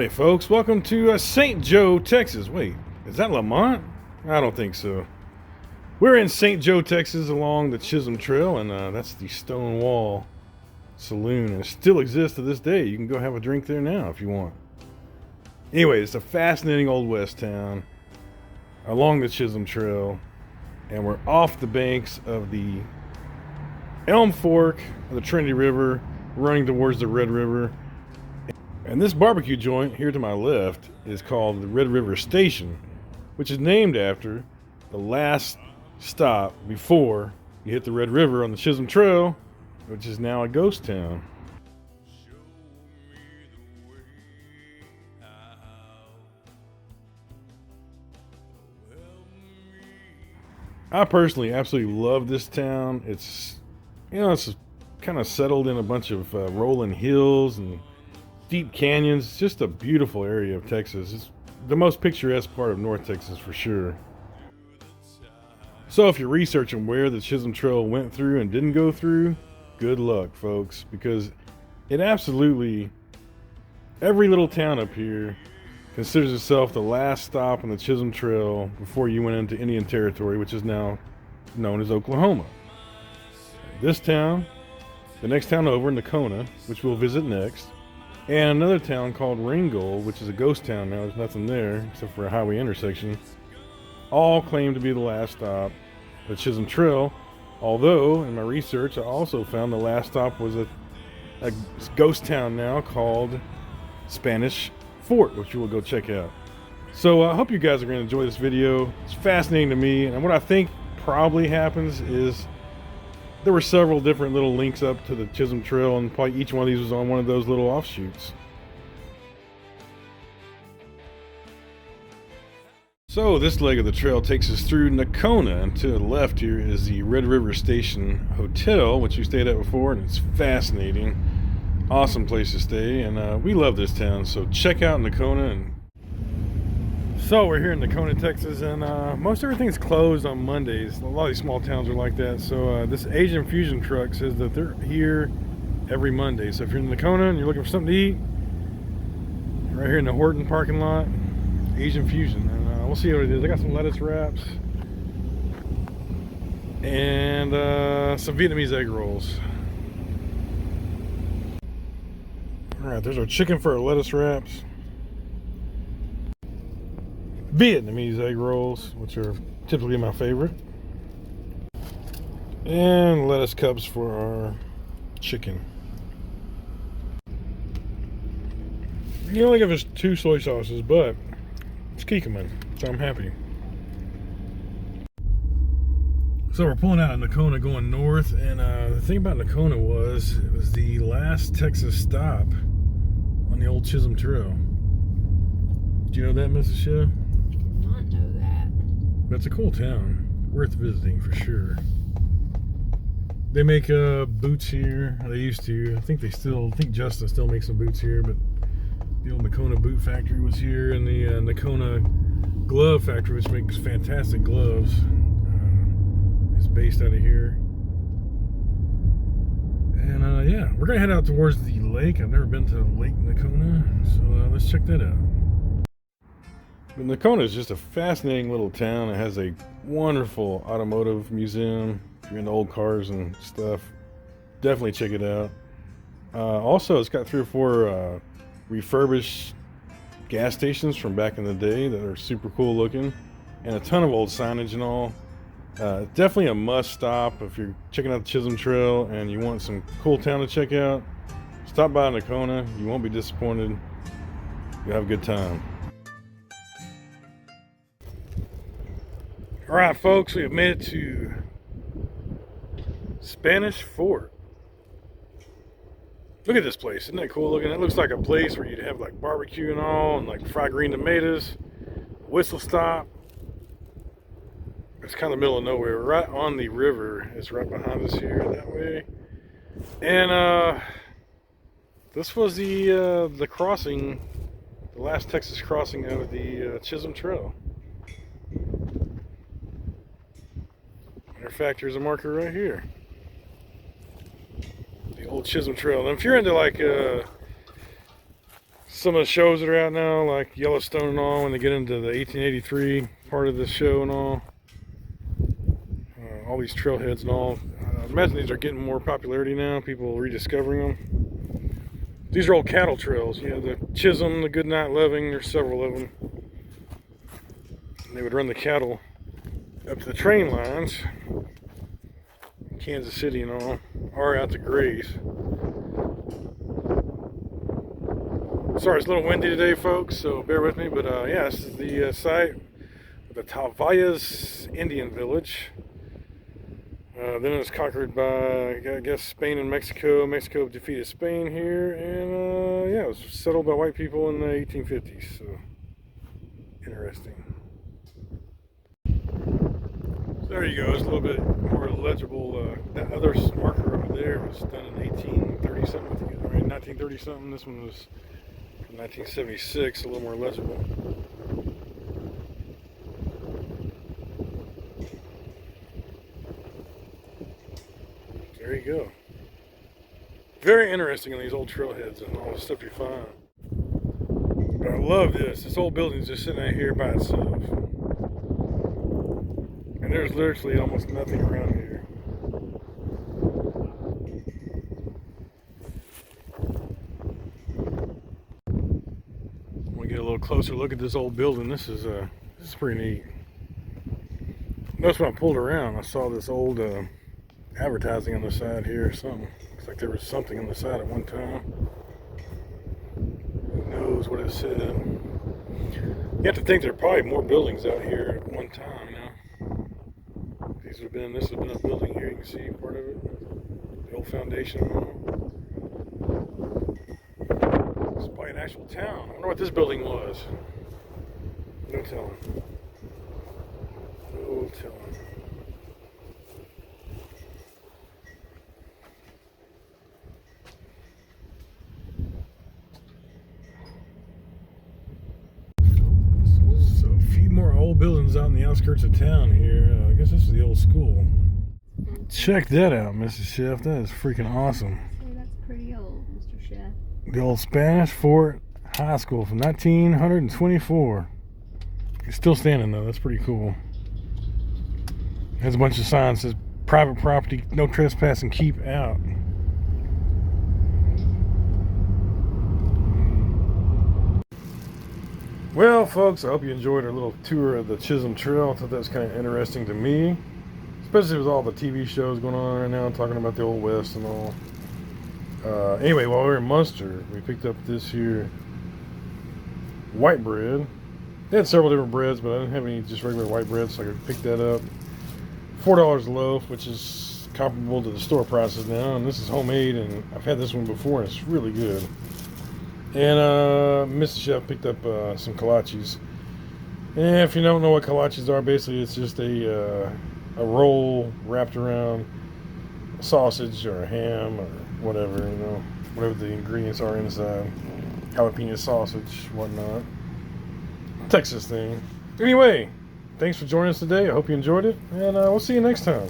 Howdy folks, welcome to St. Joe, Texas. Wait, is that Lamont? I don't think so. We're in St. Joe, Texas along the Chisholm Trail, and that's the Stone Wall Saloon, and it still exists to this day. You can go have a drink there now if you want. Anyway, it's a fascinating old west town along the Chisholm Trail, and we're off the banks of the Elm Fork of the Trinity River, running towards the Red River. And this barbecue joint here to my left is called the Red River Station, which is named after the last stop before you hit the Red River on the Chisholm Trail, which is now a ghost town. I personally absolutely love this town. It's, it's kind of settled in a bunch of rolling hills and deep canyons. It's just a beautiful area of Texas. It's the most picturesque part of North Texas for sure. So if you're researching where the Chisholm Trail went through and didn't go through, good luck, folks, because it absolutely, every little town up here considers itself the last stop on the Chisholm Trail before you went into Indian Territory, which is now known as Oklahoma. This town, the next town over, Nacona, which we'll visit next, and another town called Ringgold, which is a ghost town now. There's nothing there except for a highway intersection. All claim to be the last stop, the Chisholm Trail. Although, in my research, I also found the last stop was a ghost town now called Spanish Fort, which you will go check out. So I hope you guys are going to enjoy this video. It's fascinating to me, and what I think probably happens is there were several different little links up to the Chisholm Trail, and probably each one of these was on one of those little offshoots. So this leg of the trail takes us through Nacona, and to the left here is the Red River Station Hotel, which we stayed at before, and it's fascinating. Awesome place to stay, and we love this town, so check out Nacona. So we're here in Nacona, Texas, and most everything's closed on Mondays. A lot of these small towns are like that. So this Asian Fusion truck says that they're here every Monday. So if you're in Nacona and you're looking for something to eat, right here in the Horton parking lot, Asian Fusion. And we'll see what it is. I got some lettuce wraps and some Vietnamese egg rolls. All right, there's our chicken for our lettuce wraps. Vietnamese egg rolls, which are typically my favorite, and lettuce cups for our chicken. You only give us 2 soy sauces, but it's Kikkoman, so I'm happy. So we're pulling out of Nacona going north, and the thing about Nacona was it was the last Texas stop on the old Chisholm Trail. Do you know that, Mrs. Shea? That's a cool town, worth visiting for sure. They make boots here. They used to. I think Justin still makes some boots here, but the old Nacona boot factory was here, and the Nacona glove factory, which makes fantastic gloves, is based out of here. And yeah, we're gonna head out towards the lake. I've never been to Lake Nacona, so let's check that out. But Nacona is just a fascinating little town. It has a wonderful automotive museum. If you're into old cars and stuff, definitely check it out. Also, it's got 3 or 4 refurbished gas stations from back in the day that are super cool looking, and a ton of old signage and all. Definitely a must stop if you're checking out the Chisholm Trail and you want some cool town to check out. Stop by Nacona. You won't be disappointed. You'll have a good time. All right, folks, we have made it to Spanish Fort. Look at this place. Isn't that cool looking? It looks like a place where you'd have like barbecue and all, and like fried green tomatoes, whistle stop. It's kind of the middle of nowhere, right on the river. It's right behind us here that way. And this was the crossing, the last Texas crossing out of the Chisholm Trail. Matter of fact, here's a marker right here. The old Chisholm Trail. And if you're into like some of the shows that are out now, like Yellowstone and all, when they get into the 1883 part of the show and all these trailheads and all. I imagine these are getting more popularity now, people rediscovering them. These are old cattle trails. You know, the Chisholm, the Goodnight Loving, there's several of them. And they would run the cattle up to the train lines, Kansas City and all, or out to graze. Sorry, it's a little windy today, folks, so bear with me. But yeah, this is the site of the Tavayas Indian Village. Then it was conquered by, I guess, Spain and Mexico. Mexico defeated Spain here, and yeah, it was settled by white people in the 1850s. So interesting. So there you go. It's a little bit more legible. That other marker over there was done in 1830 something. I mean, 1930 something. This one was 1976, a little more legible. There you go. Very interesting in these old trailheads and all the stuff you find. But I love this. This old building's just sitting out here by itself. And there's literally almost nothing around here. Get a little closer look at this old building. This is pretty neat. Notice when I pulled around, I saw this old advertising on the side here or something. Looks like there was something on the side at one time. Who knows what it said? You have to think there are probably more buildings out here at one time now. This would have been a building here. You can see part of it. The old foundation. It's probably an actual town. I wonder what this building was. No telling. No telling. So a few more old buildings out in the outskirts of town here. I guess this is the old school. Check that out, Mrs. Chef. That is freaking awesome. That's pretty old, Mr. Chef. The old Spanish Fort High School from 1924. It's still standing though. That's pretty cool. Has a bunch of signs that says private property, no trespassing, keep out. Well, folks, I hope you enjoyed our little tour of the Chisholm Trail. I thought that was kind of interesting to me, especially with all the TV shows going on right now, talking about the Old West and all. Anyway, while we were in Munster, we picked up this here white bread. They had several different breads, but I didn't have any just regular white bread, so I could pick that up. $4 a loaf, which is comparable to the store prices now, and this is homemade, and I've had this one before, and it's really good. And Mr. Chef picked up some kolaches. And if you don't know what kolaches are, basically it's just a roll wrapped around a sausage or a ham or whatever, you know, whatever the ingredients are inside. Jalapeno sausage, whatnot. Texas thing. Anyway, thanks for joining us today. I hope you enjoyed it, and we'll see you next time.